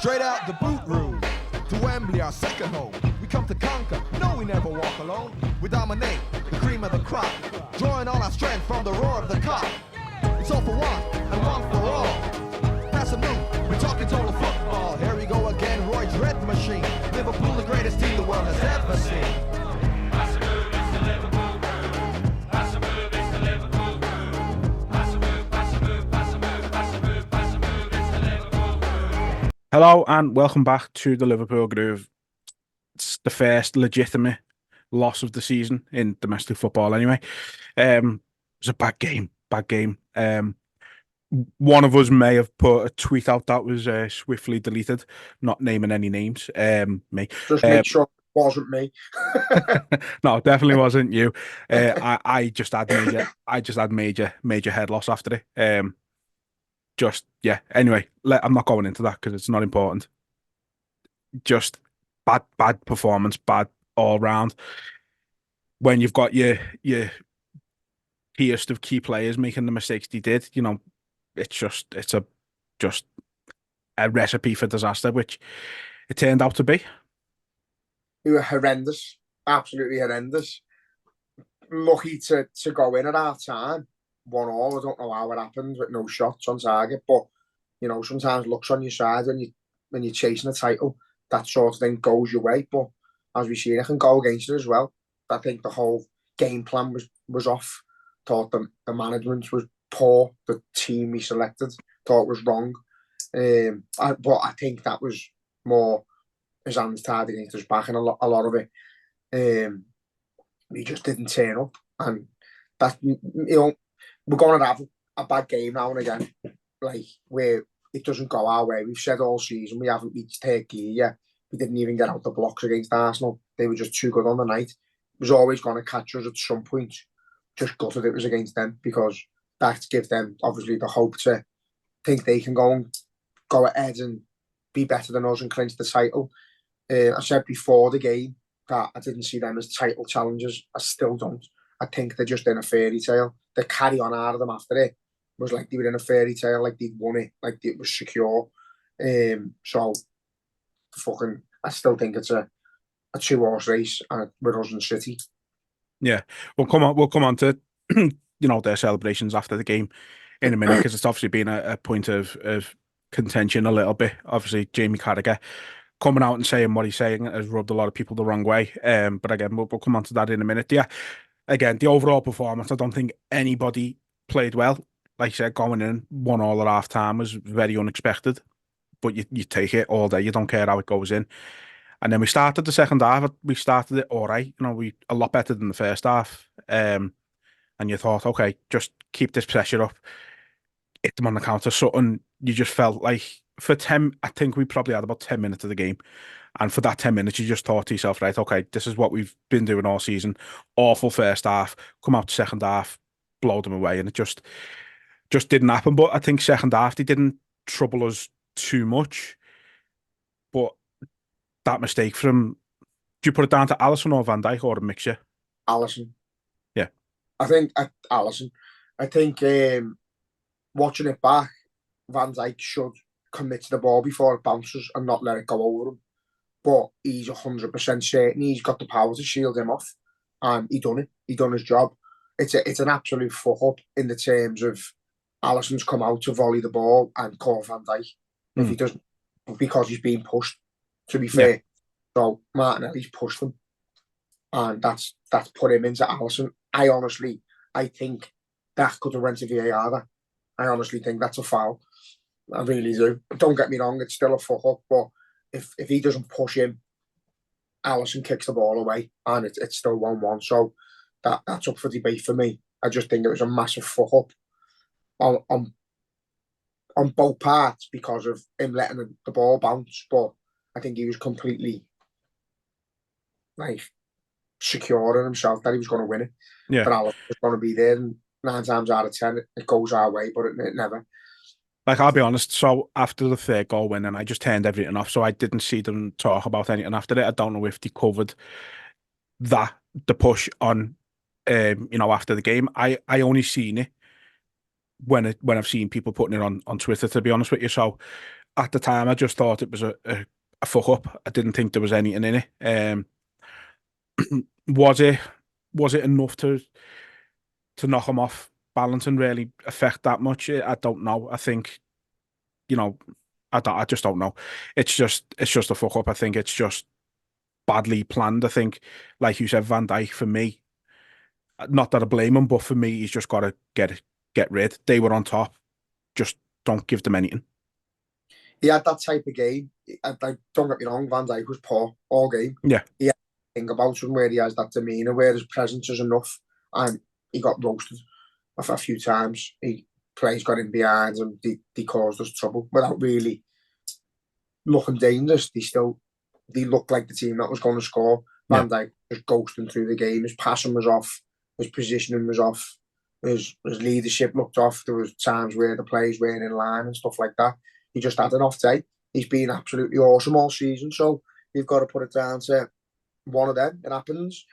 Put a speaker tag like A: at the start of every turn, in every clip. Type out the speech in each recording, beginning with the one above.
A: Straight out the boot room to Wembley, our second home. We come to conquer, no, we never walk alone. We dominate the cream of the crop, drawing all our strength from the roar of the cock. It's all for one and one for all. Pass a move, we're talking total football. Here we go again, Roy's red machine. Liverpool, the greatest team the world has ever seen. Pass a move, it's the Liverpool crew. Pass a move, it's the Liverpool crew. Pass a move, pass a move, pass a move, pass a move, pass a move, it's the Liverpool crew.
B: Hello and welcome back to the Liverpool Groove. It's the first legitimate loss of the season in domestic football anyway. It was a bad game. One of us may have put a tweet out that was swiftly deleted, not naming any names. Me.
C: Just make sure it wasn't me.
B: No, it definitely wasn't you. I just had major head loss after it. Anyway, I'm not going into that because it's not important. Just bad performance, bad all round. When you've got your keyest of key players making the mistakes they did, it's just a recipe for disaster, which it turned out to be.
C: We were horrendous, absolutely horrendous. Lucky to go in at half time, 1-1. I don't know how it happened with no shots on target, but sometimes luck's on your side when you're chasing a title. That sort of thing goes your way, but as we see, it can go against it as well. I think the whole game plan was off. Thought the management was poor. The team we selected thought was wrong. But I think that was more his hands tied against his back, and a lot of it. We just didn't turn up, and that we're going to have a bad game now and again, like where it doesn't go our way. We've said all season we haven't reached third gear yet. We didn't even get out the blocks against Arsenal. They were just too good on the night. It was always going to catch us at some point. Just gutted it was against them, because that gives them obviously the hope to think they can go ahead and be better than us and clinch the title. I said before the game that I didn't see them as title challengers. I still don't. I think they're just in a fairy tale. The carry on out of them after it was like they were in a fairy tale, like they'd won it, like it was secure. I still think it's a 2-horse race with us and City.
B: Yeah, we'll come on to their celebrations after the game in a minute, because it's obviously been a point of contention a little bit. Obviously, Jamie Carragher coming out and saying what he's saying has rubbed a lot of people the wrong way. But again, we'll come on to that in a minute. Yeah, again, the overall performance, I don't think anybody played well. Like you said, going in 1-1 at half time was very unexpected, but you take it all day. You don't care how it goes in. And then we started the second half. We started it all right. We a lot better than the first half. And you thought, okay, just keep this pressure up, hit them on the counter. Something you just felt like for 10. I think we probably had about 10 minutes of the game, and for that 10 minutes, you just thought to yourself, right, okay, this is what we've been doing all season. Awful first half. Come out second half, blow them away, and it just didn't happen. But I think second half they didn't trouble us too much. But that mistake from, do you put it down to Alisson or Van Dijk, or a mixture?
C: Alisson.
B: Yeah.
C: I think Alisson. I think watching it back, Van Dijk should commit to the ball before it bounces and not let it go over him. But he's 100% certain he's got the power to shield him off. And he done it. He done his job. It's an absolute fuck up in the terms of Alisson's come out to volley the ball and call Van Dijk. If he doesn't, because he's being pushed. To be fair, so Martinelli's pushed him, and that's put him into Alisson. I think that could have went to VAR. I honestly think that's a foul. I really do. Don't get me wrong; it's still a fuck up. But if he doesn't push him, Alisson kicks the ball away, and it's still 1-1. So that's up for debate for me. I just think it was a massive fuck up on both parts because of him letting the ball bounce, but I think he was completely secure in himself that he was going to win it.
B: Yeah.
C: But Alisson was going to be there, and 9 times out of 10 it goes our way, but it never.
B: I'll be honest. So after the third goal winning, I just turned everything off. So I didn't see them talk about anything after it. I don't know if they covered the push on, after the game. I only seen it when I've seen people putting it on Twitter, to be honest with you. So at the time, I just thought it was a fuck up. I didn't think there was anything in it. Was it enough to knock him off balance and really affect that much? I don't know. I think, I just don't know. It's just a fuck up. I think it's just badly planned. I think, like you said, Van Dijk, for me, not that I blame him, but for me, he's just got to get rid. They were on top. Just don't give them anything.
C: He had that type of game. Don't get me wrong, Van Dijk was poor all game.
B: Yeah.
C: He had a thing about him where he has that demeanour, where his presence is enough, and he got roasted a few times. Players got in behind and they caused us trouble without really looking dangerous. They looked like the team that was going to score. Van Dijk was ghosting through the game. His passing was off. His positioning was off. His leadership looked off. There was times where the players weren't in line and stuff like that. He just had an off day. He's been absolutely awesome all season. So you've got to put it down to one of them. It happens.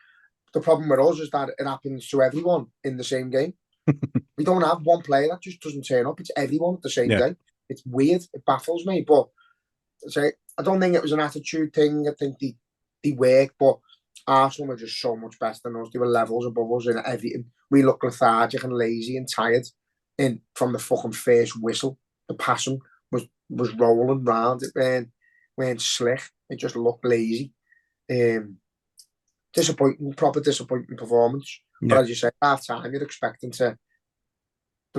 C: The problem with us is that it happens to everyone in the same game. We don't have one player that just doesn't turn up. It's everyone at the same day. It's weird. It baffles me. But I don't think it was an attitude thing. I think they work, but Arsenal were just so much better than us. They were levels above us in everything. We looked lethargic and lazy and tired from the fucking first whistle. The passing was rolling round. It weren't slick. It just looked lazy. Proper disappointing performance. But as you say, half time you're expecting them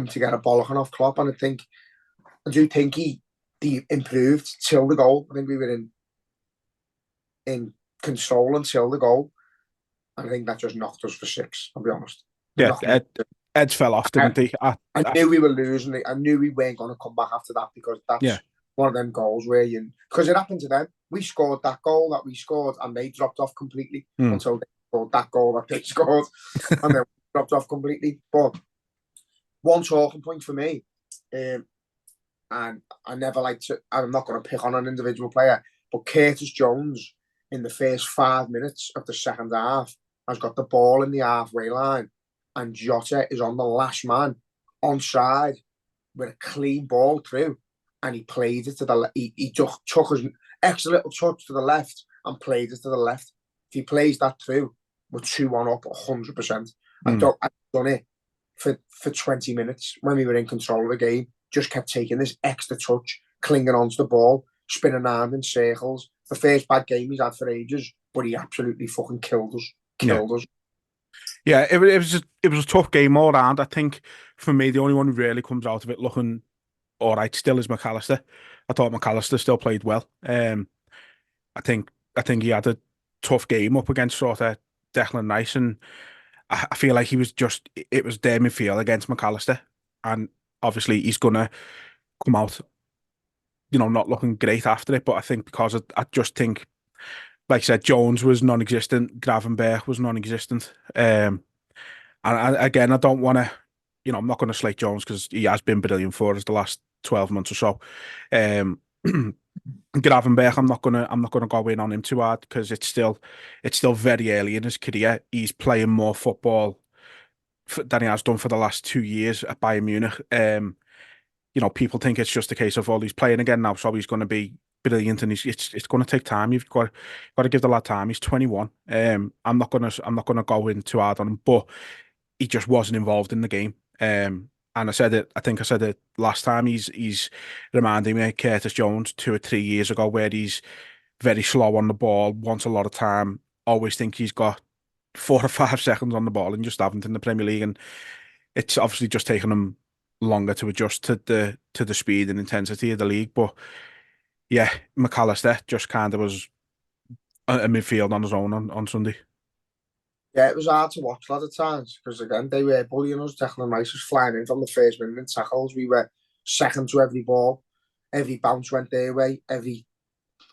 C: to get a bollocking off Klopp, and I do think he improved till the goal. I think we were in control until the goal. I think that just knocked us for 6, I'll be honest.
B: Eds fell off, didn't he?
C: I knew we were losing. I knew we weren't going to come back after that, because that's one of them goals where because it happened to them. We scored that goal that we scored and they dropped off completely until they scored that goal that they scored and then dropped off completely. But one talking point for me, and I never like to, I'm not going to pick on an individual player, but Curtis Jones in the first 5 minutes of the second half has got the ball in the halfway line and Jota is on the last man onside with a clean ball through, and he played it to the left. He took his extra little touch to the left and played it to the left. If he plays that through, we're 2-1 up 100%. I've done it for 20 minutes when we were in control of the game. Just kept taking this extra touch, clinging onto the ball, spinning around in circles. The first bad game he's had for ages, but he absolutely fucking killed us.
B: Yeah, it was a tough game all round. I think for me, the only one who really comes out of it looking all right still is McAllister. I thought McAllister still played well. I think he had a tough game up against sort of Declan Rice, and I feel like it was their midfield against McAllister, and obviously he's gonna come out, not looking great after it. But I think because I just think, like I said, Jones was non-existent, Gravenberch was non-existent. And again, I don't want to, I'm not going to slate Jones because he has been brilliant for us the last 12 months or so. Gravenberch, I'm not gonna go in on him too hard because it's still very early in his career. He's playing more football than he has done for the last 2 years at Bayern Munich. People think it's just a case of, he's playing again now, so he's going to be brilliant, and it's going to take time. You've got to give the lad time. He's 21. I'm not gonna go in too hard on him, but he just wasn't involved in the game. And I think I said it last time. He's reminding me of Curtis Jones 2 or 3 years ago, where he's very slow on the ball, wants a lot of time, always think he's got 4 or 5 seconds on the ball, and just haven't in the Premier League. And it's obviously just taken him longer to adjust to the speed and intensity of the league. But yeah, McAllister just kind of was a midfield on his own on Sunday.
C: Yeah, it was hard to watch a lot of times because, again, they were bullying us. Declan Rice was flying in from the first minute in tackles. We were second to every ball. Every bounce went their way. Every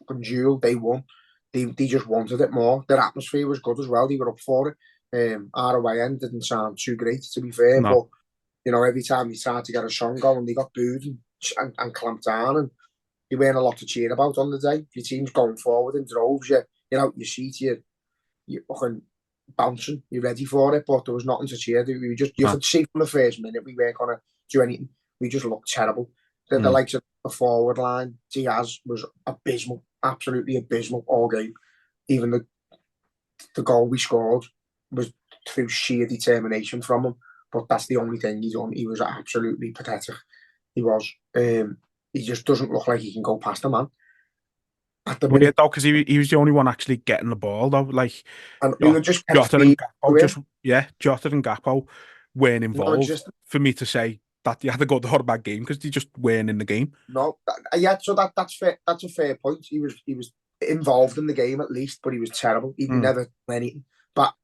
C: fucking duel, they won. They just wanted it more. Their atmosphere was good as well. They were up for it. Our away end didn't sound too great, to be fair. No. But, every time they tried to get a song going, they got booed and clamped down. And there weren't a lot to cheer about on the day. If your team's going forward in droves, you're out your seat, you're fucking bouncing, you're ready for it, but there was nothing to cheer. You could see from the first minute we weren't going to do anything. We just looked terrible. The likes of the forward line, Diaz was abysmal, absolutely abysmal all game. Even the goal we scored was through sheer determination from him. But that's the only thing he's done. He was absolutely pathetic. He was. He just doesn't look like he can go past a man. At the
B: Weird
C: minute,
B: though, because he was the only one actually getting the ball though. Like
C: and we were just kept
B: Jota and
C: feeding to
B: Gakpo,
C: him,
B: Jota and Gakpo weren't involved
C: non-existent.
B: for me to say that you had a good or a bad game because they just weren't in the game.
C: No, yeah. So that's fair. That's a fair point. He was involved in the game at least, but he was terrible. He'd never done anything. But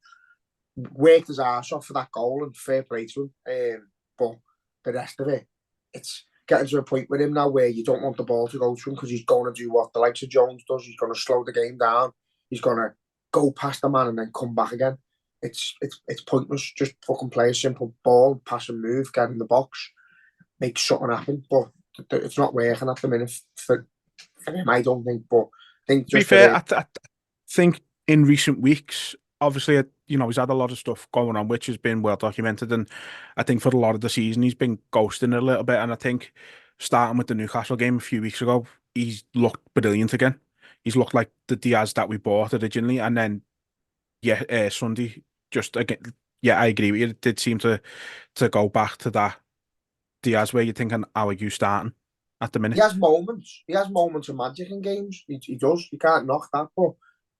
C: worked his arse off for that goal, and fair play to him. But the rest of it, it's getting to a point with him now where you don't want the ball to go to him because he's going to do what the likes of Jones does. He's going to slow the game down. He's going to go past the man and then come back again. It's pointless. Just fucking play a simple ball, pass and move, get in the box, make something happen. But it's not working at the minute for him, I don't think. But I think
B: To be fair, I think in recent weeks, obviously, he's had a lot of stuff going on, which has been well documented. And I think for a lot of the season, he's been ghosting a little bit. And I think starting with the Newcastle game a few weeks ago, he's looked brilliant again. He's looked like the Diaz that we bought originally. And then, Sunday, just again, I agree with you. It did seem to go back to that Diaz where you're thinking, how are you starting at the minute?
C: He has moments. He has moments of magic in games. He does. You can't knock that. But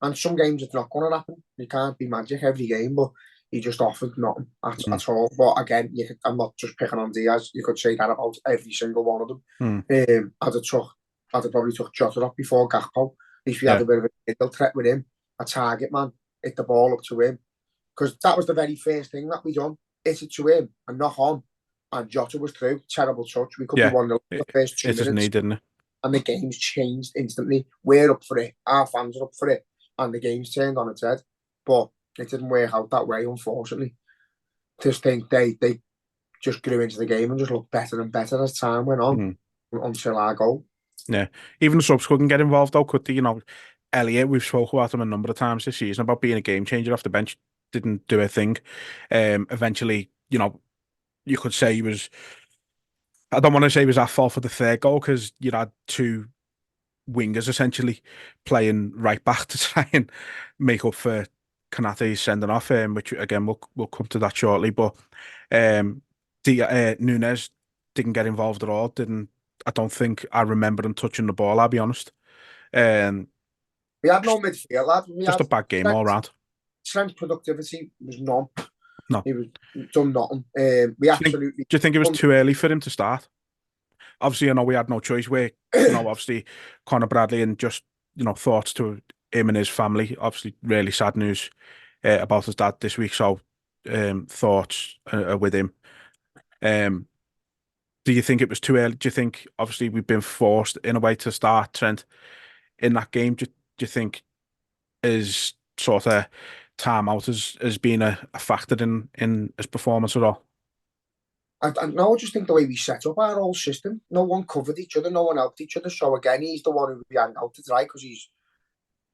C: and some games it's not going to happen. You can't be magic every game. But he just offered nothing at all. But again, I'm not just picking on Diaz. You could say that about every single one of them. I'd have probably took Jota up before Gakpo. At least we had a bit of a middle threat with him, a target man, hit the ball up to him. Because that was the very first thing that we done. Hit it to him and knock on. And Jota was through. Terrible touch. We could be 1-0 the first 2 minutes.
B: Didn't it?
C: And the game's changed instantly. We're up for it. Our fans are up for it. And the game's turned on its head. But it didn't work out that way, unfortunately. Just think they just grew into the game and just looked better and better as time went on until our goal.
B: Yeah. Even the subs couldn't get involved though, could they? Elliot, we've spoken about him a number of times this season about being a game changer off the bench. Didn't do a thing. Eventually, you could say he was. I don't want to say he was at fault for the third goal because you had two wingers essentially playing right back to try and make up for Konate's sending off, which again we'll come to that shortly. But Nunes didn't get involved at all. I don't think I remember him touching the ball. I'll be honest.
C: We had no midfield, lad.
B: Just a bad game all round.
C: Strength productivity was none.
B: No,
C: he was done nothing.
B: Do you think it was too early for him to start? Obviously, I know we had no choice. Where obviously Conor Bradley and just thoughts to him and his family. Obviously, really sad news about his dad this week. So thoughts with him. Do you think it was too early? Do you think obviously we've been forced in a way to start Trent in that game? Do you think his sort of timeout has been a factor in his performance at all?
C: I just think the way we set up our whole system, no one covered each other, no one helped each other. So again, he's the one who we hang out to dry because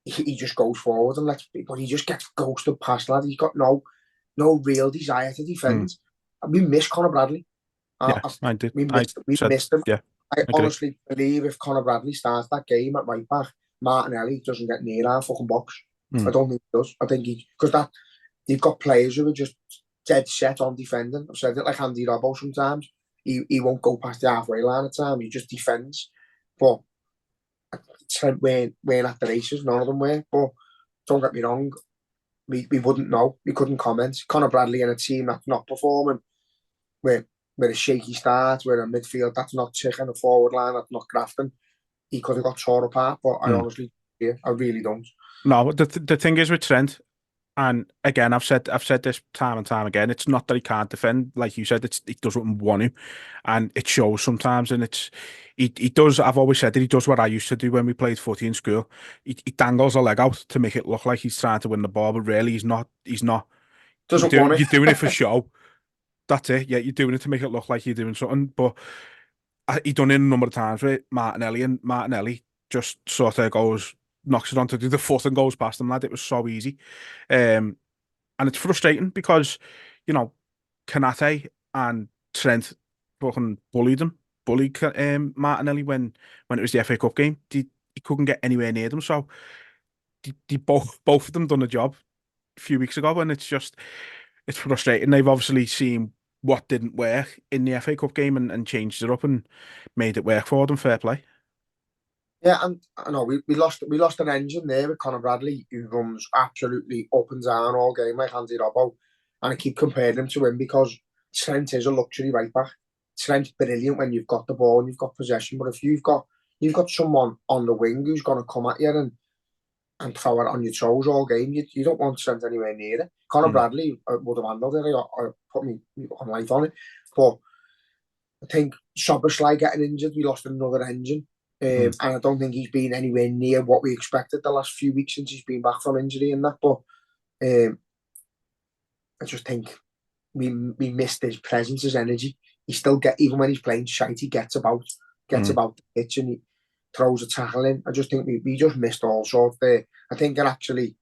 C: he just goes forward and but he just gets ghosted past, lad. He's got no real desire to defend. We miss Conor Bradley.
B: I did.
C: We missed him.
B: Yeah,
C: I honestly believe if Conor Bradley starts that game at right back, Martinelli doesn't get near our fucking box. I don't think he does. I think because you've got players who are just dead set on defending. I've said it like Andy Robbo sometimes. He won't go past the halfway line at time. He just defends. But Trent weren't at the races. None of them were. But don't get me wrong. We wouldn't know. We couldn't comment. Conor Bradley in a team that's not performing with a shaky start, with a midfield that's not ticking, a forward line that's not grafting, he could have got torn apart. But I honestly, I really don't.
B: No, the thing is with Trent, and again, I've said this time and time again. It's not that he can't defend, like you said. He doesn't want to, and it shows sometimes. And he does. I've always said that he does what I used to do when we played footy in school. He dangles a leg out to make it look like he's trying to win the ball, but really he's not.
C: Doesn't want it.
B: You're doing it for show. That's it. Yeah, you're doing it to make it look like you're doing something. But he done it a number of times with Martinelli, and Martinelli just sort of knocks it on to do the foot and goes past him, lad. It was so easy. And it's frustrating because, Konate and Trent fucking bullied him bully Martinelli when it was the FA Cup game. He couldn't get anywhere near them. So they both of them done a job a few weeks ago, and it's frustrating. They've obviously seen what didn't work in the FA Cup game and changed it up and made it work for them. Fair play.
C: Yeah, and I know we lost an engine there with Conor Bradley, who runs absolutely up and down all game like Andy Robbo, and I keep comparing him to him because Trent is a luxury right back. Trent's brilliant when you've got the ball and you've got possession, but if you've got someone on the wing who's going to come at you and throw it on your toes all game, you don't want Trent anywhere near it. Conor Bradley would have handled it or put me on light on it, but I think Szoboszlai getting injured, we lost another engine. And I don't think he's been anywhere near what we expected the last few weeks since he's been back from injury and that. But I just think we missed his presence, his energy. He still even when he's playing shite, he gets about the pitch and he throws a tackle in. I just think we just missed all sorts there. I think it actually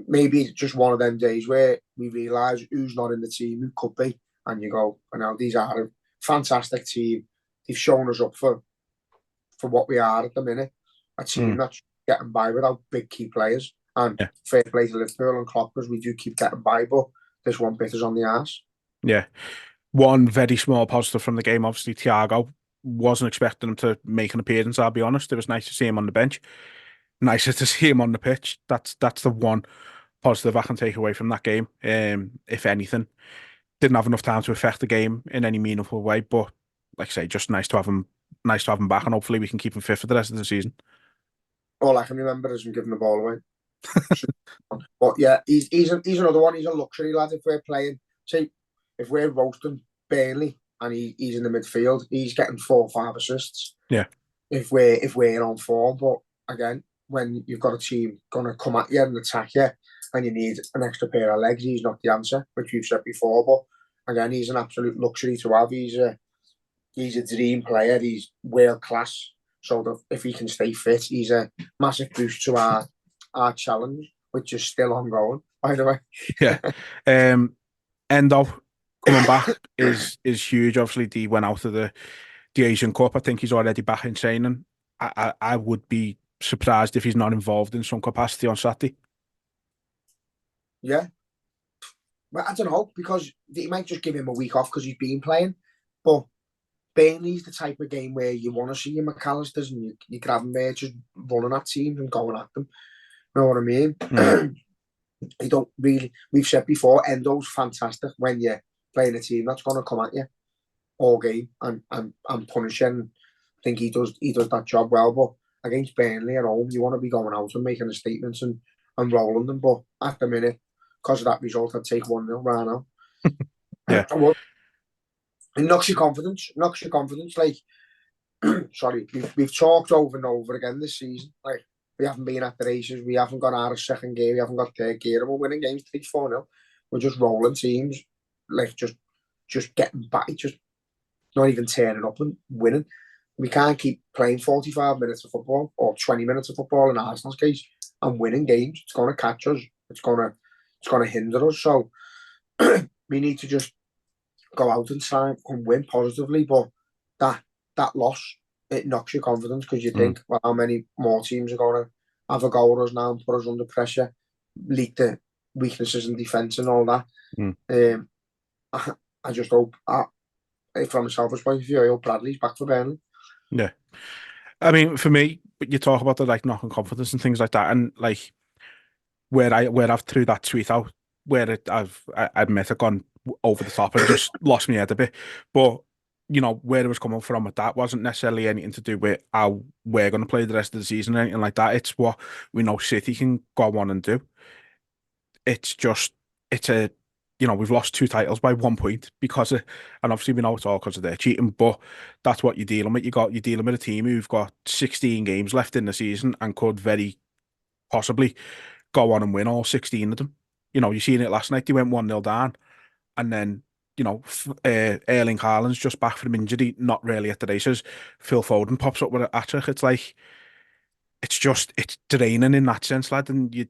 C: maybe it's just one of them days where we realise who's not in the team, who could be, and you go, now these are a fantastic team. They've shown us up for what we are at the minute, a team that's getting by without big key players. And fair play to Liverpool and Klopp because we do keep getting by, but this one bit is on the arse.
B: Yeah. One very small positive from the game, obviously, Thiago. Wasn't expecting him to make an appearance, I'll be honest. It was nice to see him on the bench. Nicer to see him on the pitch. That's the one positive I can take away from that game. If anything. Didn't have enough time to affect the game in any meaningful way, but like I say, just nice to have him back, and hopefully we can keep him fit for the rest of the season.
C: All I can remember is him giving the ball away. But yeah, he's another one. He's a luxury lad. If we're playing, say, if we're roasting Burnley and he's in the midfield, he's getting 4 or 5 assists.
B: Yeah.
C: If we're on form, but again, when you've got a team going to come at you and attack you, and you need an extra pair of legs, he's not the answer, which we've said before. But again, he's an absolute luxury to have. He's a dream player. He's world class. So that if he can stay fit, he's a massive boost to our challenge, which is still ongoing, by the way.
B: Yeah. Endo coming back is huge. Obviously, he went out of the Asian Cup. I think he's already back in training. I would be surprised if he's not involved in some capacity on Saturday.
C: Yeah. Well, I don't know, because he might just give him a week off because he's been playing. But Burnley's the type of game where you want to see your McAllisters and you grab them there just running at teams and going at them. You know what I mean? You don't really, we've said before, Endo's fantastic when you're playing a team that's going to come at you all game and punish you. And I think he does that job well. But against Burnley at home, you want to be going out and making a statement and rolling them. But at the minute, because of that result, I'd take 1-0 right now.
B: Yeah.
C: It knocks your confidence. Like, sorry, we've talked over and over again this season. Like, we haven't been at the races. We haven't got out of second gear. We haven't got third gear. And we're winning games 3-4-0. We're just rolling teams. Like, just getting back. Just not even turning up and winning. We can't keep playing 45 minutes of football or 20 minutes of football in Arsenal's case and winning games. It's going to catch us. It's going to hinder us. So we need to just go out and try and win positively. But that loss, it knocks your confidence because you think, well, how many more teams are going to have a go at us now and put us under pressure, leak the weaknesses in defence and all that. I just hope, from a selfish point of view, I hope Bradley's back for Burnley.
B: Yeah. I mean, for me, you talk about the like knocking confidence and things like that, and like where I've threw that tweet out, where I admit I've gone over the top and just lost my head a bit. But you know, where it was coming from with that wasn't necessarily anything to do with how we're going to play the rest of the season or anything like that. It's what we know City can go on and do. It's we've lost 2 titles by 1 point because of, and obviously we know it's all because of their cheating, but that's what you're dealing with. You're dealing with a team who've got 16 games left in the season and could very possibly go on and win all 16 of them. You know, you've seen it last night. They went 1-0 down, and then, you know, Erling Haaland's just back from injury, not really at the races. Phil Foden pops up with a hat-trick. It's like, it's draining in that sense, lad. And you're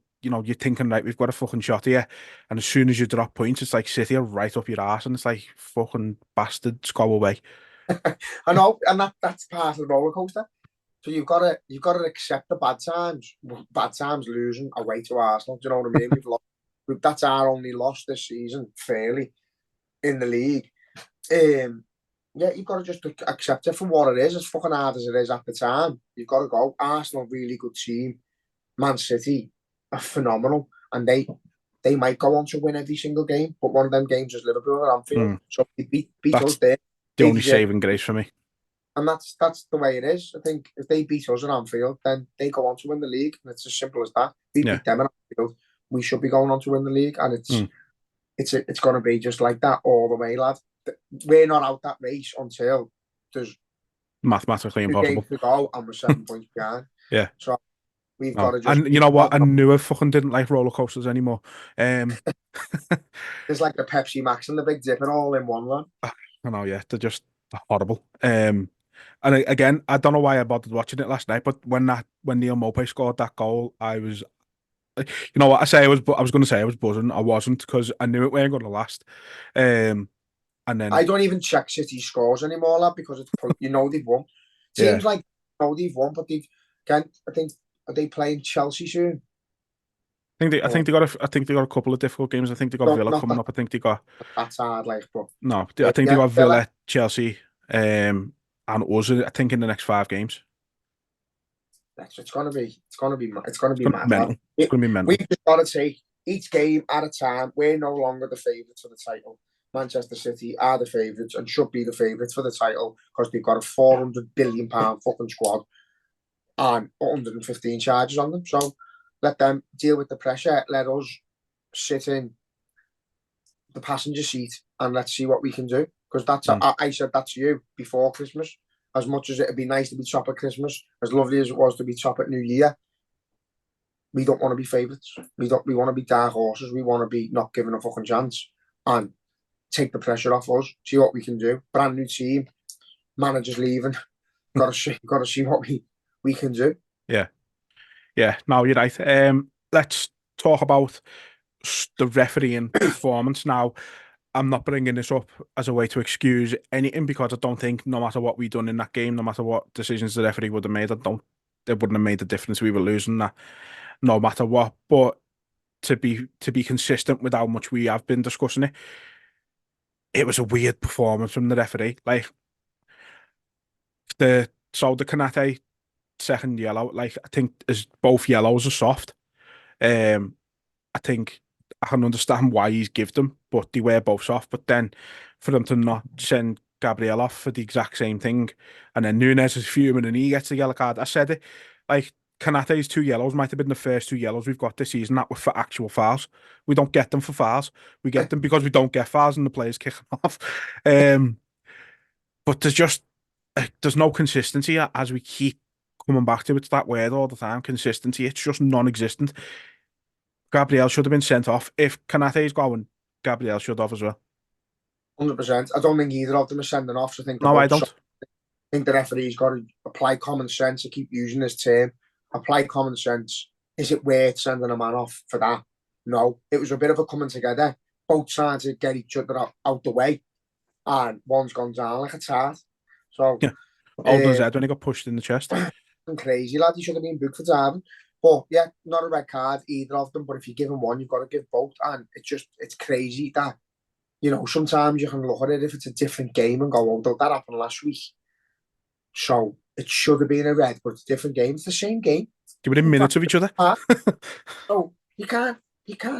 B: thinking, right, we've got a fucking shot here. And as soon as you drop points, it's like City are right up your ass, and it's like, fucking bastards, go away.
C: I know, and that's part of the roller coaster. So you've got to accept the bad times. Bad times losing away to Arsenal. Do you know what I mean? That's our only loss this season, fairly, in the league. Yeah, you've got to just accept it for what it is. As fucking hard as it is at the time, you've got to go. Arsenal, really good team. Man City are phenomenal, and they might go on to win every single game, but one of them games is Liverpool at Anfield. So they beat us there.
B: The only saving grace for me.
C: And that's the way it is. I think if they beat us at Anfield, then they go on to win the league, and it's as simple as that. We beat them at Anfield, we should be going on to win the league, and it's going to be just like that all the way, lad. We're not out that race until there's
B: mathematically impossible
C: to go, and we're 7 points behind.
B: Yeah.
C: So we've got to just.
B: And you know what? I knew I fucking didn't like roller coasters anymore.
C: There's like the Pepsi Max and the Big Dipper all in one, lad.
B: I know, yeah, they're just horrible. And again, I don't know why I bothered watching it last night, but when Neil Maupay scored that goal, I was, you know what I was going to say I was buzzing. I wasn't, because I knew it weren't going to last. And then
C: I don't even check City scores anymore, lad, because it's they've won. Seems like they've won, but I think, are they playing Chelsea soon?
B: I think they got a couple of difficult games. I think they got Villa coming up. I think they got.
C: That's hard, like, but
B: no, I think they got Villa, Chelsea, and us. I think in the next 5 games.
C: It's gonna be mad.
B: Mental. It's gonna be mental.
C: We've just got to take each game at a time. We're no longer the favourites for the title. Manchester City are the favourites and should be the favourites for the title, because they've got a £400 billion fucking squad and 115 charges on them. So let them deal with the pressure. Let us sit in the passenger seat and let's see what we can do. Because I said that to you before Christmas. As much as it'd be nice to be top at Christmas, as lovely as it was to be top at New Year, we don't want to be favourites. We want to be dark horses. We want to be not given a fucking chance. And take the pressure off us, see what we can do. Brand new team, managers leaving. Got to see what we can do.
B: Yeah. No, you're right. Let's talk about the refereeing performance now. I'm not bringing this up as a way to excuse anything, because I don't think, no matter what we done in that game, no matter what decisions the referee would have made, it wouldn't have made a difference. We were losing that, no matter what. But to be consistent with how much we have been discussing it, it was a weird performance from the referee. Like the Kanate second yellow, like, I think as both yellows are soft. I think I can understand why he's give them, but they were both soft. But then for them to not send Gabriel off for the exact same thing, and then Nunes is fuming and he gets a yellow card. I said it, like, Kanate's 2 yellows might have been the first 2 yellows we've got this season that were for actual fouls. We don't get them for fouls. We get them because we don't get fouls and the players kick them off. But there's no consistency, as we keep coming back to. It's that word all the time, consistency. It's just non-existent. Gabriel should have been sent off. If Kanate's going, Gabriel should have as well.
C: 100%. I don't think either of them are sending off. So
B: I don't.
C: I think the referee's got to apply common sense. I keep using this term. Apply common sense. Is it worth sending a man off for that? No. It was a bit of a coming together. Both trying to get each other out the way. And one's gone down like a tart. So,
B: yeah. Alden's head when he got pushed in the chest.
C: Crazy, lad. He should have been booked for diving. But yeah, not a red card, either of them. But if you give him one, you've got to give both. And it's crazy that, sometimes you can look at it if it's a different game and go, oh, that happened last week. So it should have been a red, but it's a different game. It's the same game.
B: Give it in minutes of each other.
C: So you can't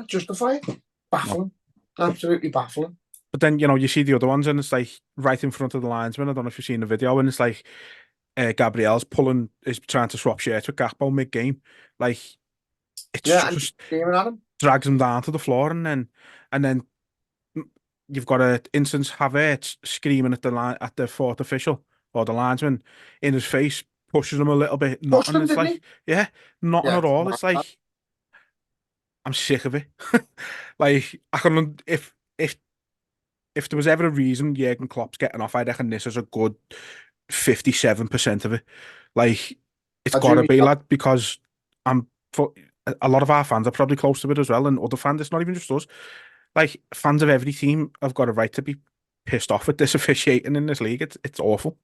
C: justify it. Baffling. Absolutely baffling.
B: But then, you see the other ones and it's like right in front of the linesman. I don't know if you've seen the video, and it's like Gabriel's is trying to swap shirts with Gakpo mid-game. Like, it's just drags him down to the floor, and then you've got an instance Havertz screaming at the fourth official or the linesman in his face, pushes him a little bit. Nothing. It's like, nothing at all. It's like, I'm sick of it. Like, I can if there was ever a reason Jurgen Klopp's getting off, I reckon this is a good 57% of it. Like, it's got to be, lad, because a lot of our fans are probably close to it as well, and other fans, it's not even just us. Like, fans of every team have got a right to be pissed off at this officiating in this league. It's awful.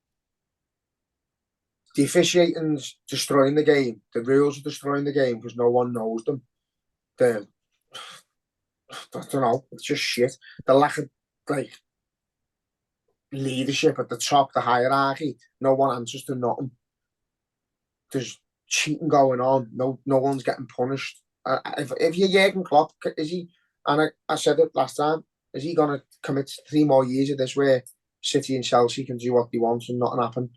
C: The officiating's destroying the game. The rules are destroying the game because no one knows them. I don't know. It's just shit. The lack of like leadership at the top, the hierarchy. No one answers to nothing. There's cheating going on. No one's getting punished. If you're Jurgen Klopp, is he? And I said it last time. Is he going to commit 3 more years of this where City and Chelsea can do what they want and nothing happen?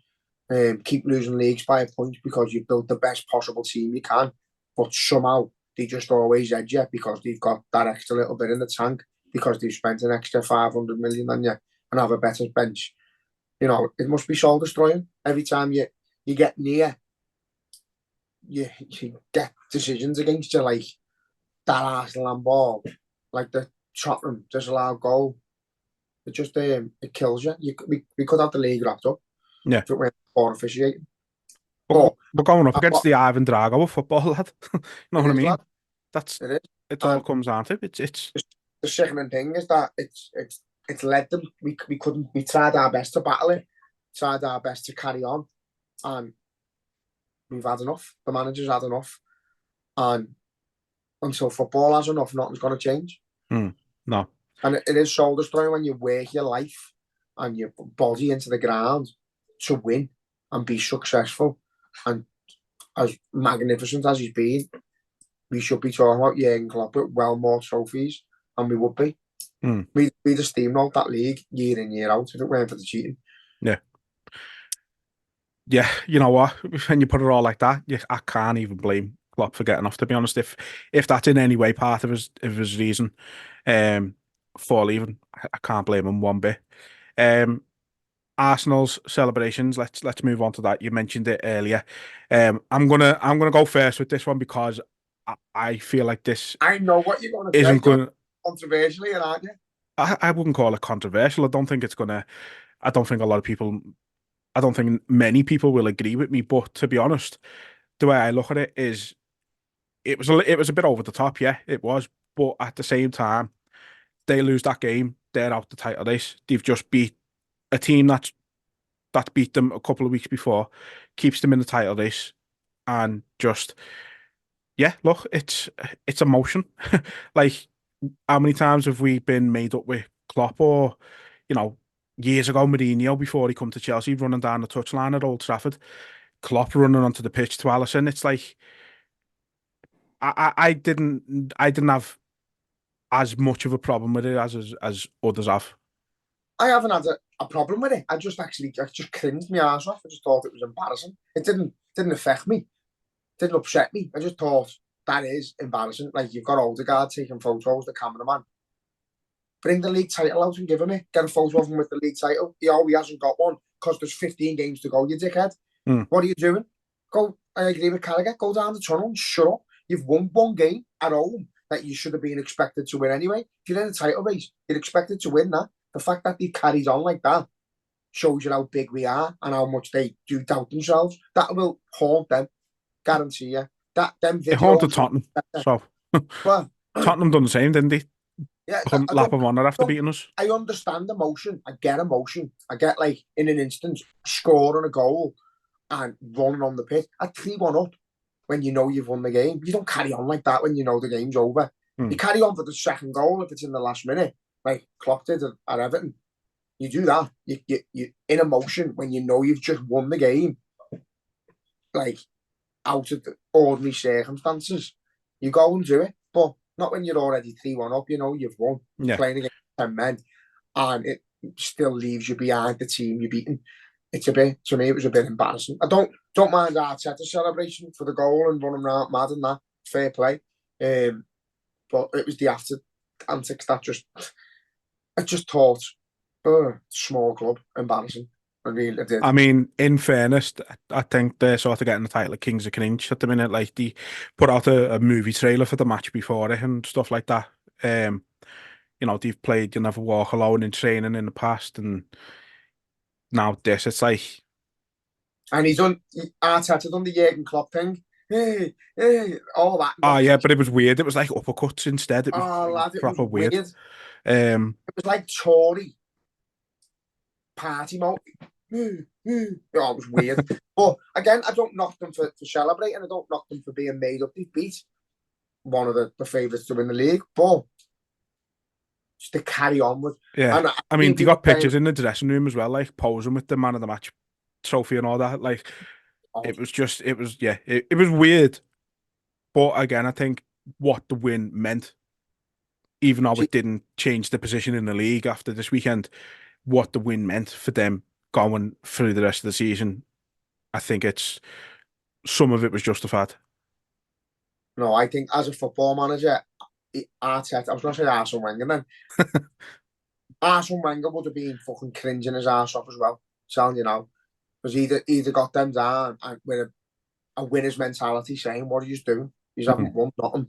C: Keep losing leagues by a point because you've built the best possible team you can, but somehow they just always edge you because they've got that extra little bit in the tank because they've spent an extra 500 million on you and have a better bench. You know, it must be soul destroying. Every time you get near, you get decisions against you like that Arsenal ball, like the Tottenham disallowed goal. It just it kills you. We could have the league wrapped up.
B: Yeah.
C: If it went for officiating.
B: But we're going up against the Ivan Drago of football, lad. You know what I mean?
C: Lad.
B: That's
C: it. Is.
B: It all comes down to it. It's
C: the sickening thing is that it's led them. We couldn't. We tried our best to battle it, tried our best to carry on, and we've had enough. The manager's had enough, and until football has enough, nothing's going to change.
B: No,
C: and it is soul destroying when you work your life and your body into the ground to win and be successful. And as magnificent as he's been, we should be talking about Jurgen Klopp with well more trophies, and we would be. We'd have steamrolled that league year in, year out if it weren't for the cheating.
B: Yeah, you know what? When you put it all like that, I can't even blame Klopp for getting off, to be honest. If that's in any way part of his reason for leaving, I can't blame him one bit. Arsenal's celebrations. Let's move on to that. You mentioned it earlier. I'm gonna go first with this one because I feel like this.
C: I know what you're going to
B: isn't going
C: controversially, aren't you?
B: I wouldn't call it controversial. I don't think it's gonna. I don't think a lot of people. I don't think many people will agree with me. But to be honest, the way I look at it is, it was a bit over the top. Yeah, it was. But at the same time, they lose that game, they're out the title race. They've just beat a team that beat them a couple of weeks before, keeps them in the title race, and just look, it's emotion. Like, how many times have we been made up with Klopp, or years ago Mourinho before he come to Chelsea, running down the touchline at Old Trafford, Klopp running onto the pitch to Alisson. It's like I didn't have as much of a problem with it as others have.
C: I haven't had a problem with it. I just cringed my ass off. I just thought it was embarrassing. It didn't affect me. It didn't upset me. I just thought that is embarrassing. Like, you've got Odegaard taking photos, the cameraman. Bring the league title out and give him it. Get a photo of him with the league title. He hasn't got one because there's 15 games to go, you dickhead. What are you doing? I agree with Carragher. Go down the tunnel and shut up. You've won one game at home that you should have been expected to win anyway. If you're in a title race, you're expected to win that. The fact that they carried on like that shows you how big we are and how much they do doubt themselves. That will haunt them, guarantee you. It
B: haunted Tottenham. So Tottenham done the same, didn't they?
C: Yeah,
B: lap of honour after beating us.
C: I understand emotion. I get emotion. I get, like, in an instance, scoring a goal and running on the pitch at 3-1 up when you know you've won the game. You don't carry on like that when you know the game's over. You carry on for the second goal if it's in the last minute, like Klopp did at Everton. You do that. You in emotion when you know you've just won the game, like, out of the ordinary circumstances. You go and do it, but not when you're already 3-1 up. You know you've won. You're playing against 10 men, and it still leaves you behind the team you're beating. To me, it was a bit embarrassing. I don't mind Arteta's celebration for the goal and running around mad and that. Fair play. But it was the after antics that I just thought, small club, embarrassing. I really did.
B: I mean, in fairness, I think they're sort of getting the title of Kings of Cringe at the minute. Like, they put out a movie trailer for the match before it and stuff like that. They've played You Never Walk Alone in training in the past, and now this, it's like...
C: And Arteta done the Jurgen Klopp thing. Hey, all that.
B: Oh, yeah, but it was weird. It was like uppercuts instead. It was proper weird.
C: It was like Tory party mode. It was weird. But again, I don't knock them for celebrating. I don't knock them for being made up. They beat one of the favourites to win the league, but just to carry on with.
B: Yeah,
C: And
B: I mean, they got pictures in the dressing room as well, like posing with the man of the match trophy and all that. Like, it was weird. But again, I think what the win meant, even though it didn't change the position in the league after this weekend, what the win meant for them going through the rest of the season, I think some of it was justified.
C: No, I think as a football manager, Arteta, I was going to say Arsene Wenger then. Arsene Wenger would have been fucking cringing his arse off as well, telling you now. Because either got them down and with a winner's mentality saying, what are you doing? You haven't won nothing.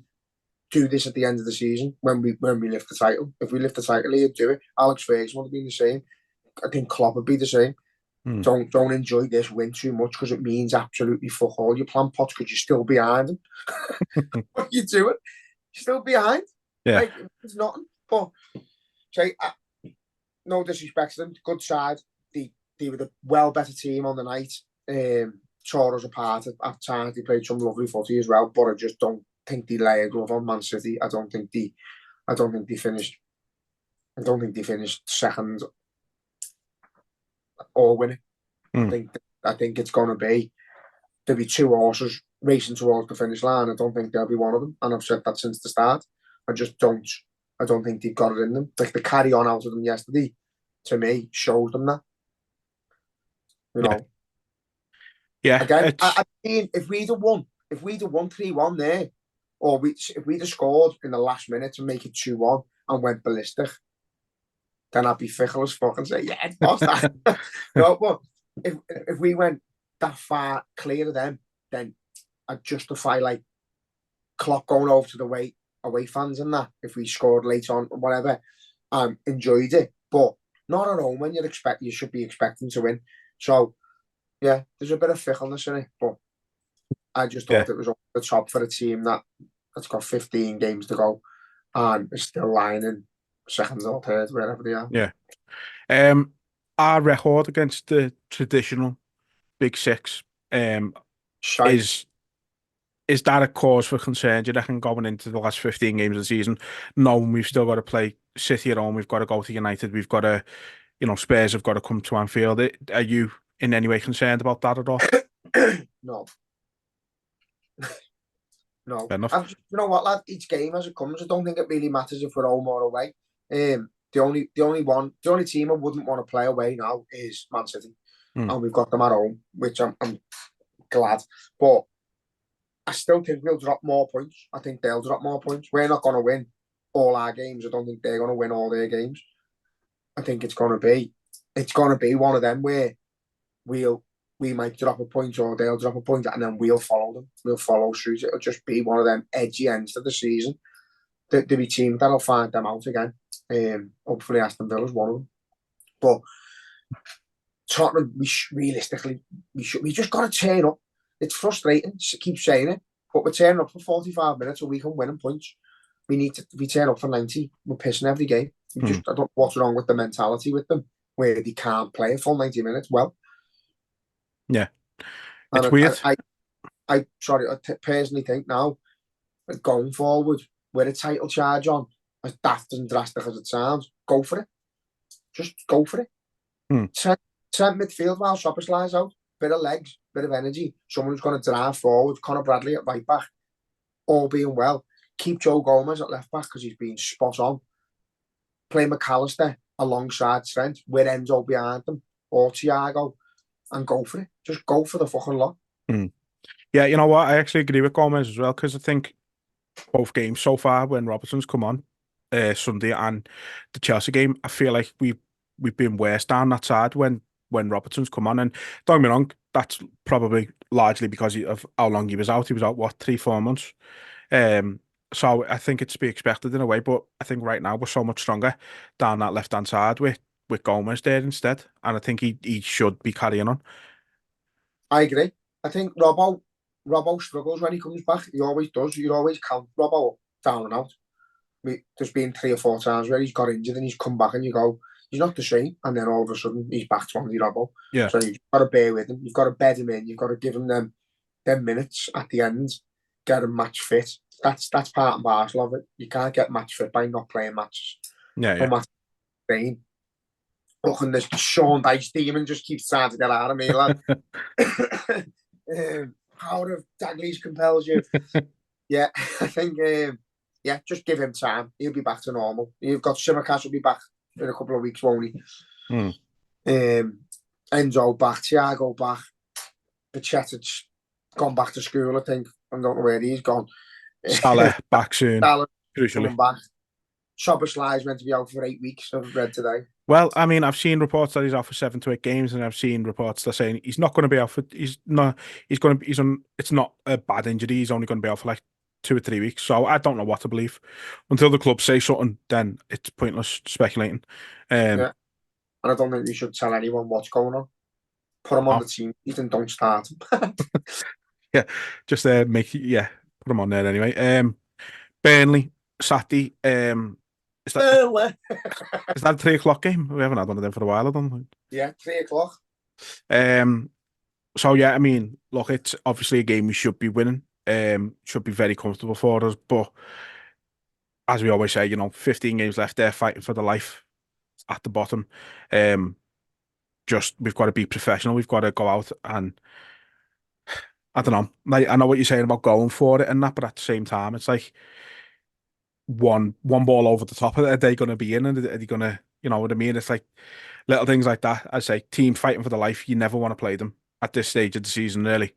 C: Do this at the end of the season when we lift the title. If we lift the title, he'd do it. Alex Ferguson would have been the same. I think Klopp would be the same. Don't enjoy this win too much because it means absolutely fuck all. You plan pots because you're still behind him. What are you doing? You're still behind.
B: Yeah,
C: like, it's nothing. But say, no disrespect to them, good side. They were the well better team on the night. Tore us apart at times. They played some lovely footy as well, but I just don't think they lay a glove on Man City. I don't think they finished. I don't think they finished second or winning. I think it's going to there'll be two horses racing towards the finish line. I don't think they'll be one of them, and I've said that since the start. I don't think they've got it in them. Like the carry on out of them yesterday, to me, showed them that. You know.
B: Yeah.
C: Again, I mean, if we'd have won 3-1 there, or if we'd have scored in the last minute to make it 2-1 and went ballistic, then I'd be fickle as fuck and say, yeah, it's lost that. No, but if we went that far clear of them, then I'd justify like Klopp going over to the away fans and that if we scored late on or whatever, enjoyed it, but not at home when you should be expecting to win. So yeah, there's a bit of fickleness in it, but I just thought it was over the top for a team that's got 15 games to go and is still lying in second or third, wherever they are.
B: Yeah. Our record against the traditional Big Six is that a cause for concern? Do you reckon going into the last 15 games of the season, knowing we've still got to play City at home, we've got to go to United, we've got to, Spurs have got to come to Anfield. Are you in any way concerned about that at all?
C: No. No.
B: Fair enough.
C: You know what, lad? Each game as it comes, I don't think it really matters if we're home or away. The only team I wouldn't want to play away now is Man City, and we've got them at home, which I'm glad. But I still think we'll drop more points. I think they'll drop more points. We're not going to win all our games. I don't think they're going to win all their games. I think it's going to be one of them where we might drop a point or they'll drop a point, and then we'll follow them. We'll follow suit. It'll just be one of them edgy ends to the season. There'll be teams that'll find them out again. Hopefully Aston Villa's one of them. But Tottenham, we just got to turn up. It's frustrating to keep saying it, but we're turning up for 45 minutes so we can win in points. We turn up for 90. We're pissing every game. I don't know what's wrong with the mentality with them, where they can't play a full 90 minutes well.
B: Yeah. It's weird.
C: I personally think now, going forward, with a title charge on, as daft and drastic as it sounds, go for it. Just go for it. Send midfield while Soppers lies out. Bit of legs, bit of energy. Someone who's going to drive forward. Conor Bradley at right back. All being well. Keep Joe Gomez at left back because he's been spot on. Play McAllister alongside Trent with Enzo behind them, or Thiago, and go for it. Just go for the fucking lot.
B: Yeah, you know what? I actually agree with Gomez as well, because I think both games so far, when Robertson's come on Sunday and the Chelsea game, I feel like we've been worse down that side when Robertson's come on. And don't get me wrong, that's probably largely because of how long he was out. He was out, what, 3-4 months? So I think it's to be expected in a way, but I think right now we're so much stronger down that left-hand side with Gomez there instead. And I think he should be carrying on. I
C: agree. I think Robbo struggles when he comes back. He always does. You always count Robbo down and out. There's been 3 or 4 times where he's got injured and he's come back and you go, he's not the same. And then all of a sudden, he's back to Andy Robbo.
B: Yeah.
C: So you've got to bear with him. You've got to bed him in. You've got to give him them minutes at the end, get him match fit. That's part and parcel of it. You can't get match fit by not playing matches.
B: Yeah,
C: No matter what. Look, and this Sean Dice demon just keeps trying to get out of me, lad. Power of Daglies compels you. Yeah, I think, just give him time. He'll be back to normal. You've got Simicast will be back in a couple of weeks, won't he? Enzo back, Thiago back. Pachetic's gone back to school, I think. I don't know where he's gone.
B: Salah back soon.
C: Salah
B: crucially
C: back. Szoboszlai's meant to be out for 8 weeks, I've read today.
B: Well, I mean, I've seen reports that he's out for 7 to 8 games, and I've seen reports that saying he's not going to be out for. It's not a bad injury. He's only going to be out for like 2 or 3 weeks. So I don't know what to believe until the club say something. Then it's pointless speculating.
C: And I don't think we should tell anyone what's going on. Put him on the team, even don't start him.
B: Yeah, just put him on there anyway. Burnley Saturday. Is that a 3 o'clock game? We haven't had one of them for a while, I don't think.
C: Yeah, 3 o'clock.
B: So yeah, I mean, look, it's obviously a game we should be winning. Should be very comfortable for us, but as we always say, 15 games left there, fighting for the life at the bottom. We've got to be professional. We've got to go out and I don't know. Like, I know what you're saying about going for it and that, but at the same time, it's like one ball over the top. Are they going to be in? And are they going to, you know what I mean? It's like little things like that. I say, team fighting for the life. You never want to play them at this stage of the season, really.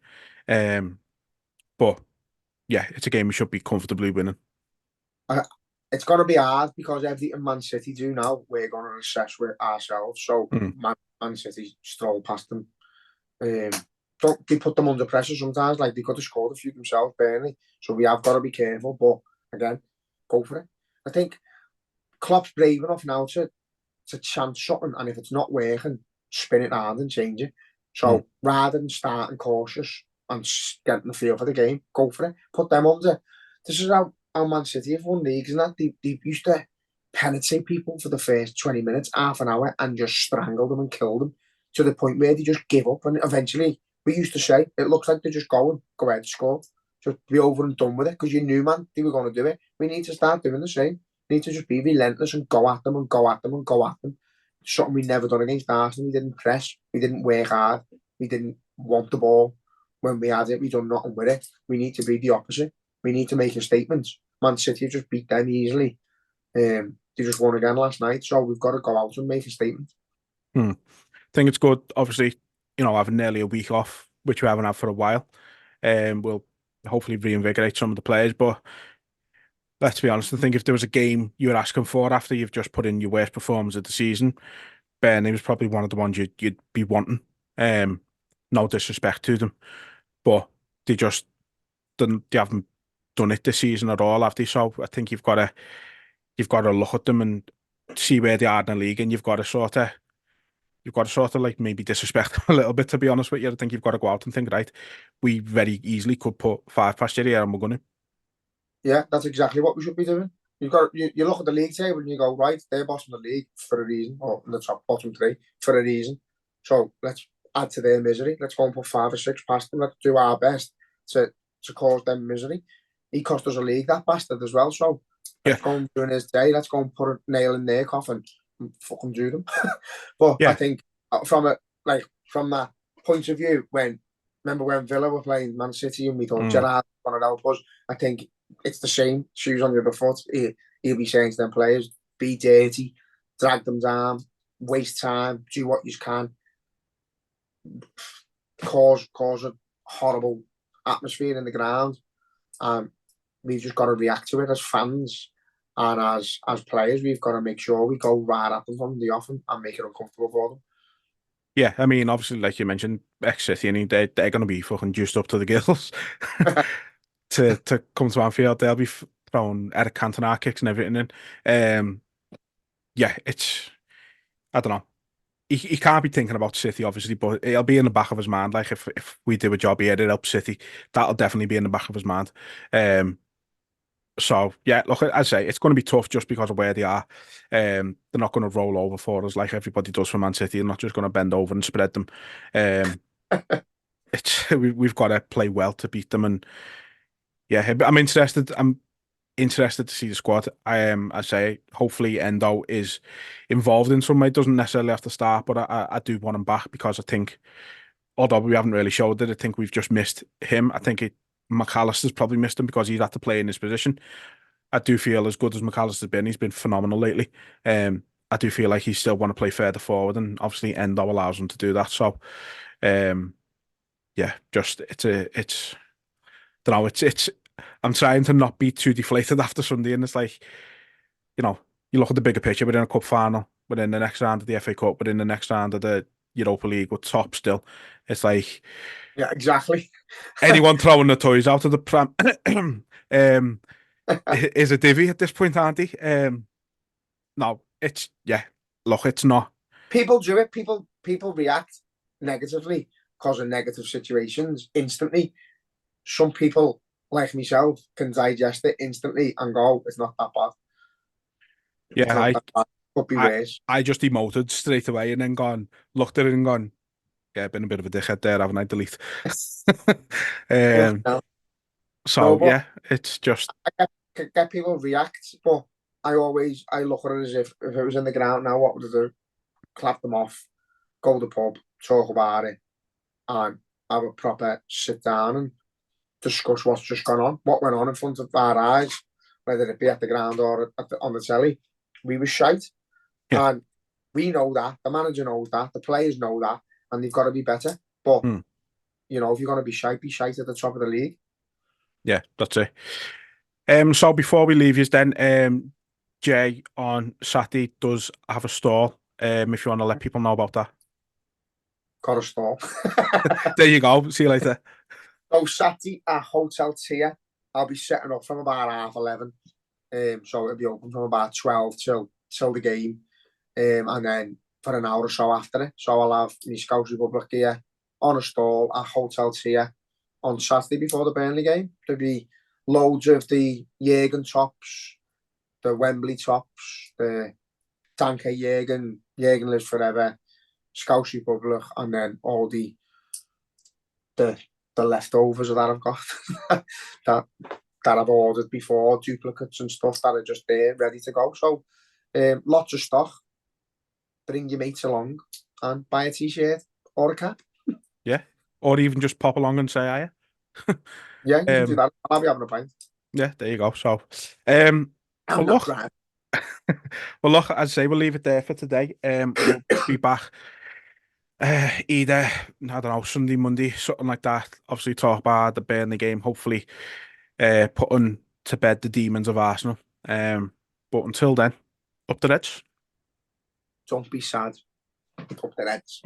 B: But yeah, it's a game we should be comfortably winning.
C: It's going to be hard because everything Man City do now, we're going to assess with ourselves. So Man City stroll past them. They put them under pressure sometimes. Like they could have scored a few themselves, Burnley. So we have got to be careful. But again, go for it. I think Klopp's brave enough now to chance something, and if it's not working, spin it around and change it. So rather than starting cautious and getting the feel for the game, go for it. Put them under. This is how Man City have won leagues, and that they used to penetrate people for the first 20 minutes, half an hour, and just strangle them and kill them to the point where they just give up. And eventually, we used to say, it looks like they're just go ahead, score. Just be over and done with it, because you knew, man, they were going to do it. We need to start doing the same. We need to just be relentless and go at them and go at them and go at them. Something we never done against Arsenal. We didn't press. We didn't work hard. We didn't want the ball. When we had it, we done nothing with it. We need to be the opposite. We need to make a statement. Man City just beat them easily. They just won again last night, so we've got to go out and make a statement.
B: I think it's good, obviously, having nearly a week off, which we haven't had for a while. We'll hopefully reinvigorate some of the players, but let's be honest, I think if there was a game you were asking for after you've just put in your worst performance of the season, Burnley was probably one of the ones you'd be wanting. No disrespect to them, but they haven't done it this season at all, have they? So I think you've got to look at them and see where they are in the league, and you've got to sort of like maybe disrespect them a little bit, to be honest with you. I think you've got to go out and think, right, we very easily could put 5 past you here and we're going to.
C: Yeah, that's exactly what we should be doing. You look at the league table and you go, right, they're bottom of the league for a reason, or in the bottom 3 for a reason. So let's add to their misery. Let's go and put 5 or 6 past them. Let's do our best to cause them misery. He cost us a league, that bastard, as well. So let's go and do in his day. Let's go and put a nail in their coffin and fucking do them. But I think from that point of view, remember when Villa were playing Man City and we thought Gerrard wanted to help us, I think it's the same. Shoes on the other foot. He'll be saying to them players, be dirty, drag them down, waste time, do what you can, cause a horrible atmosphere in the ground. We've just got to react to it as fans and as players. We've got to make sure we go right at them from the off and make it uncomfortable for them. Yeah,
B: I mean, obviously, like you mentioned, ex-City, and they're going to be fucking juiced up to the gills to come to Anfield. They'll be throwing Eric Cantona kicks and everything in. I don't know. He can't be thinking about City, obviously, but it'll be in the back of his mind. Like, if we do a job here, it helps City. That'll definitely be in the back of his mind. So yeah, look, as I say, it's going to be tough just because of where they are. They're not going to roll over for us like everybody does for Man City. They're not just going to bend over and spread them. Um, we've got to play well to beat them, and yeah, I'm interested. I'm interested to see the squad. I am, I say, hopefully Endo is involved in some way. Doesn't necessarily have to start, but I do want him back because I think, although we haven't really showed it, I think we've just missed him. I think McAllister's probably missed him because he's had to play in his position. I do feel as good as McAllister's been, he's been phenomenal lately. I do feel like he still want to play further forward, and obviously Endo allows him to do that. So, um, yeah, just it's don't know, it's I'm trying to not be too deflated after Sunday, and it's like, you look at the bigger picture. We're in a cup final, we're in the next round of the FA Cup, we're in the next round of the Europa League, we're top still. It's like,
C: Yeah, exactly.
B: anyone throwing the toys out of the pram um is a divvy at this point, aren't they? No, it's, yeah, look, it's not.
C: People do it. People react negatively because of negative situations instantly. Some people, like myself, can digest it instantly and go, "It's not that bad. It's
B: Yeah,
C: not that bad. Could be
B: I
C: worse."
B: I just emoted straight away and then looked at it and gone, yeah, been a bit of a dickhead there, haven't I? Delete.
C: But
B: um
C: no, no,
B: so
C: but
B: yeah, it's just,
C: I get people react, but I look at it as if it was in the ground now, what would I do? Clap them off, go to the pub, talk about it, and have a proper sit down and discuss what's just gone on, what went on in front of our eyes, whether it be at the ground or on the telly. We were shite,
B: yeah.
C: and we know that. The manager knows that. The players know that, and they've got to be better. But
B: Hmm.
C: if you're going to be shite at the top of the league.
B: Yeah, that's it. So before we leave you then, Jay on Saturday does have a stall. If you want to let people know about that.
C: Got a stall.
B: There you go. See you later.
C: So Saturday at Hotel Tier, I'll be setting up from about 11:30. So it'll be open from about 12 till the game. And then for an hour or so after it. So I'll have my Scouse Republic gear on a stall at Hotel Tier on Saturday before the Burnley game. There'll be loads of the Jurgen tops, the Wembley tops, the Danke Jurgen, Jurgen lives forever, Scouse Republic, and then all the leftovers that I've got that I've ordered before, duplicates and stuff that are just there ready to go. So lots of stock. Bring your mates along and buy a t-shirt or a cap.
B: Yeah, or even just pop along and say hiya.
C: Yeah, you can do that. I'll be having a pint.
B: Yeah, there you go. So,
C: I'm
B: well,
C: not
B: look,
C: right.
B: well, look, as I say, we'll leave it there for today. We'll be back either, I don't know, Sunday, Monday, something like that. Obviously, talk about the Burnley game. Hopefully, putting to bed the demons of Arsenal. But until then, up the Reds.
C: Don't be sad. Up the Reds.